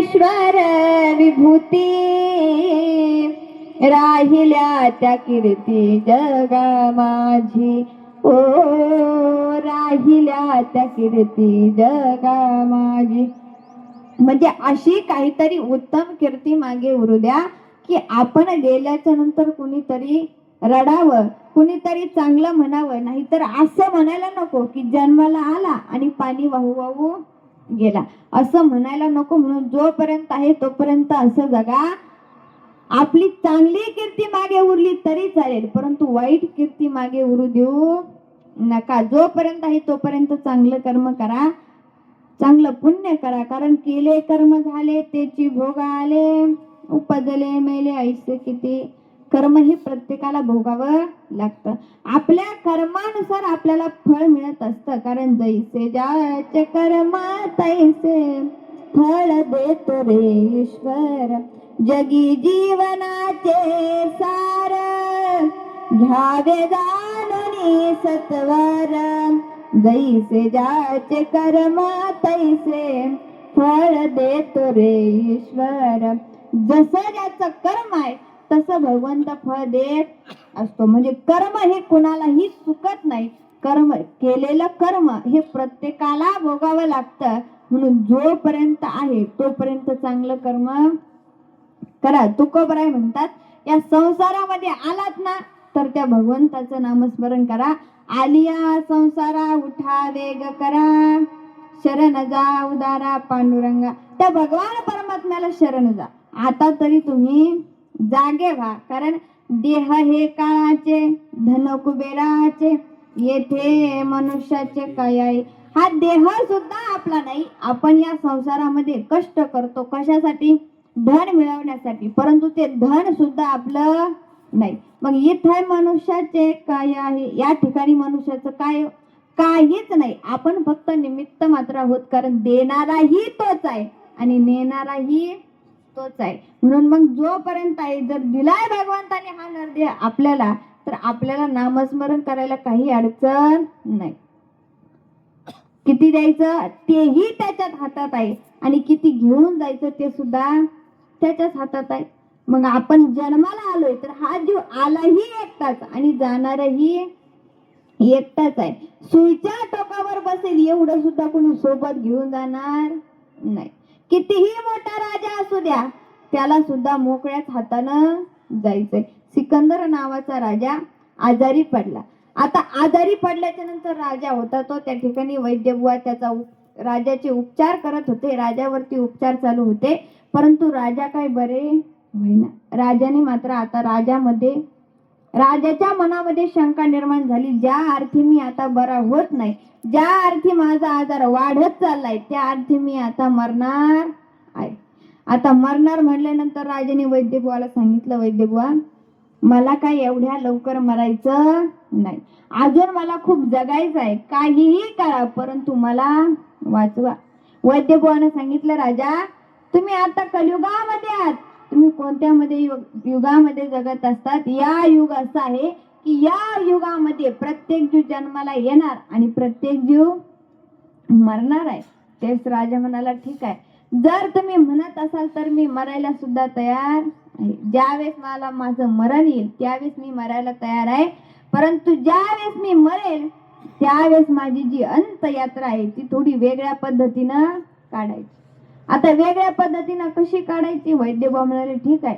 ईश्वर विभूती राहिल्या त्या कीर्ती जगा माझी ओ राहिल्या त्या कीर्ती जगा माझी. म्हणजे अशी काहीतरी उत्तम कीर्ती मागे उरू द्या की आपण गेल्याच्या नंतर कुणीतरी रडावं, कुणीतरी चांगलं म्हणावं. नाहीतर असं म्हणायला नको की जन्माला आला आणि पाणी वाहू वाहू गेला, असं म्हणायला नको. म्हणून जोपर्यंत आहे तोपर्यंत असं जगा. आपली चांगली कीर्ती मागे उरली तरी चालेल, परंतु वाईट कीर्ती मागे उरू देऊ नका. जोपर्यंत आहे तोपर्यंत चांगलं कर्म करा, चांगलं पुण्य करा. कारण केले कर्म झाले तेची भोग आले, उपजले मेले ऐसे किती. कर्म हे प्रत्येकाला भोगावं लागतं. आपल्या कर्मानुसार आपल्याला फळ मिळत असतं. कारण जैसे ज्याचे कर्म तैसे फळ देतो रे ईश्वर. जगी जीवनाचे सार घ्यावे जाणून सत्वर. जैसे ज्याचे कर्म तैसे फळ देतो रे ईश्वर. जसं ज्याचं कर्म आहे तसं भगवंत फळ देत असतो. म्हणजे कर्म हे कुणालाही चुकत नाही. कर्म केलेलं कर्म हे प्रत्येकाला भोगावं लागतं. म्हणून जोपर्यंत आहे तोपर्यंत चांगलं कर्म करा. तुकोबराय म्हणतात, या संसारामध्ये आलात ना तर त्या भगवंताचं नामस्मरण करा. आलिया संसारा उठा वेग करा, शरण जा उदारा पांडुरंगा. त्या भगवान परमात्म्याला शरण जा. आता तरी तुम्ही जागे व्हा. कारण देह हे काळाचे, धन कुबेराचे, येथे मनुष्याचे काय आहे. हा देह सुद्धा आपला नाही. आपण या संसारामध्ये कष्ट करतो कशासाठी? धन मिळवण्यासाठी. परंतु ते धन सुद्धा आपलं नाही. मग इथे मनुष्याचे काय आहे? या ठिकाणी मनुष्याचं काय? काहीच नाही. आपण फक्त निमित्त मात्र आहोत. कारण देणाराही तोच आहे आणि नेणाराही तोच आहे. म्हणून मग जोपर्यंत आहे, जर दिलाय भगवंताने हा नरदेह आपल्याला, तर आपल्याला नामस्मरण करायला काही अडचण नाही. किती द्यायचं तेही त्याच्याच हातात आहे आणि किती घेऊन जायचं ते सुद्धा त्याच्याच हातात आहे. मग आपण जन्माला आलोय तर हा जीव आलाही एकटाच आणि जाणारही एकटाच आहे. सुईच्या टोकावर बसेल एवढं सुद्धा कोणी सोबत घेऊन जाणार नाही. कितीही मोठा राजा असू द्या, त्याला सुद्धा मोकळ्याच हातानं जायचंय. सिकंदर नावाचा राजा आजारी पडला. आता आजारी पडल्याच्या नंतर राजा होता तो, त्या ठिकाणी वैद्यबुवा त्याचा राजाचे उपचार करत होते. राजावरती उपचार चालू होते, परंतु राजा काय बरे होईना. राजाने मात्र आता राजाच्या मनामध्ये शंका निर्माण झाली. ज्या अर्थी मी आता बरा होत नाही, ज्या अर्थी माझा आजार वाढत चाललाय, त्या अर्थी मी आता मरणार आहे. आता मरणार म्हणल्यानंतर राजाने वैद्यबुवाला सांगितलं, वैद्यबुवा मला काय एवढ्या लवकर मरायचं नाही, अजून मला खूप जगायचं आहे. काहीही करा परंतु मला वाचवा. वैद्यबुवाने सांगितलं, राजा तुम्ही आता कलियुगामध्ये आहात. तुम्ही कोणत्या युगामध्ये जगत असतात? या युग असं आहे की या युगामध्ये प्रत्येक जीव जन्माला येणार आणि प्रत्येक जीव मरणार आहे. तेच राजा म्हणाला, ठीक आहे, जर तुम्ही म्हणत असाल तर मी मरायला सुद्धा तयार आहे. ज्यावेळेस मला माझं मरण येईल त्यावेळेस मी मरायला तयार आहे. परंतु ज्यावेळेस मी मरेल त्यावेळेस माझी जी अंतयात्रा आहे ती थोडी वेगळ्या पद्धतीनं काढायची. आता वेगळ्या पद्धतीनं कशी काढायची? वैद्यबुवा म्हणाले, ठीक आहे,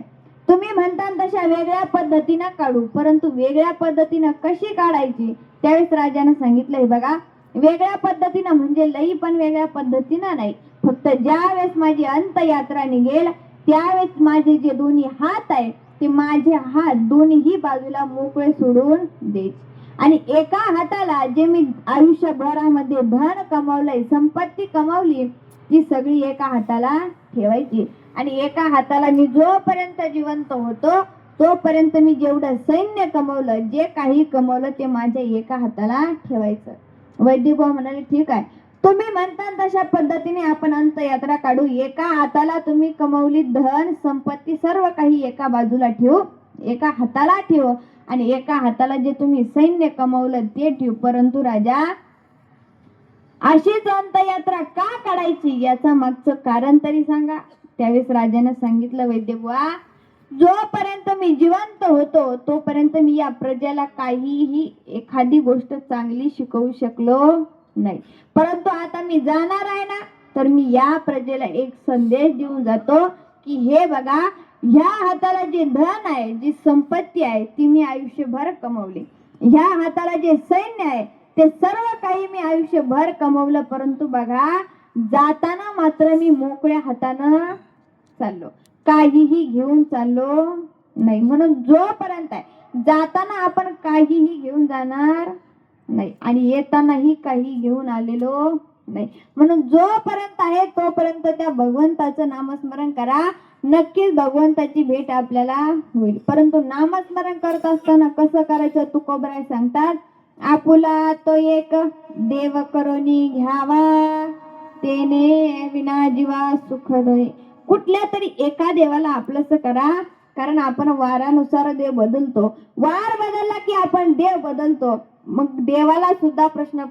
तुम्ही म्हणता तशा वेगळ्या पद्धतीनं काढू, परंतु वेगळ्या पद्धतीनं कशी काढायची? त्यावेळेस राजाने सांगितलंय, बघा वेगळ्या पद्धतीनं म्हणजे लई पण वेगळ्या पद्धतीनं नाही. फक्त ज्यावेळेस माझी अंतयात्रा निघेल त्यावेळेस माझे जे दोन्ही हात आहे ते माझे हात दोन्ही बाजूला मोकळे सोडून द्यायचे आणि एका हाताला जे मी आयुष्यभरामध्ये धन कमावलंय, संपत्ती कमावली, ती सगळी एका हाताला ठेवायची आणि एका हाताला मी जोपर्यंत जिवंत होतो तोपर्यंत मी जेवढं सैन्य कमवलं, जे काही कमवलं ते माझ्या एका हाताला ठेवायचं. वैद्यबुवा म्हणाले, ठीक आहे, तुम्ही म्हणता तशा पद्धतीने आपण अंतयात्रा काढू. एका हाताला तुम्ही कमवली धन संपत्ती सर्व काही एका बाजूला ठेवू, एका हाताला ठेव आणि एका हाताला जे तुम्ही सैन्य कमवलं ते ठेव. परंतु राजा अशीच अंतयात्रा का काढायची याचं मागचं कारण तरी सांगा. त्यावेळेस राजाने सांगितलं, वैद्यबुवा, जोपर्यंत मी जिवंत होतो तोपर्यंत मी या प्रजेला काहीही एखादी गोष्ट चांगली शिकवू शकलो नाही, परंतु आता मी जाणार आहे ना, तर मी या प्रजेला एक संदेश देऊन जातो की हे बघा, ह्या हाताला जे धन आहे, जी संपत्ती आहे, ती मी आयुष्यभर कमवली. ह्या हाताला जे सैन्य आहे ते सर्व काही मी आयुष्यभर कमवलं, परंतु बघा जाताना मात्र मी मोकळ्या हातानं चाललो, काहीही घेऊन चाललो नाही. म्हणून जोपर्यंत आहे जाताना आपण काहीही घेऊन जाणार नाही आणि येतानाही काही घेऊन आलेलो नाही. म्हणून जोपर्यंत आहे तोपर्यंत त्या भगवंताचं नामस्मरण करा, नक्कीच भगवंताची भेट आपल्याला होईल. परंतु नामस्मरण करत असताना कसं करायचं तुकोबराय सांगतात, आपुला तो एक देव करोनी घ्यावा, तेने विना जीवा सुख दोय. कुठल्या तरी एका देवाला आपलंसं करा, कारण आपण वारानुसार देव बदलतो, वार बदलला की आपण देव बदलतो. मग देवाला सुद्धा प्रश्न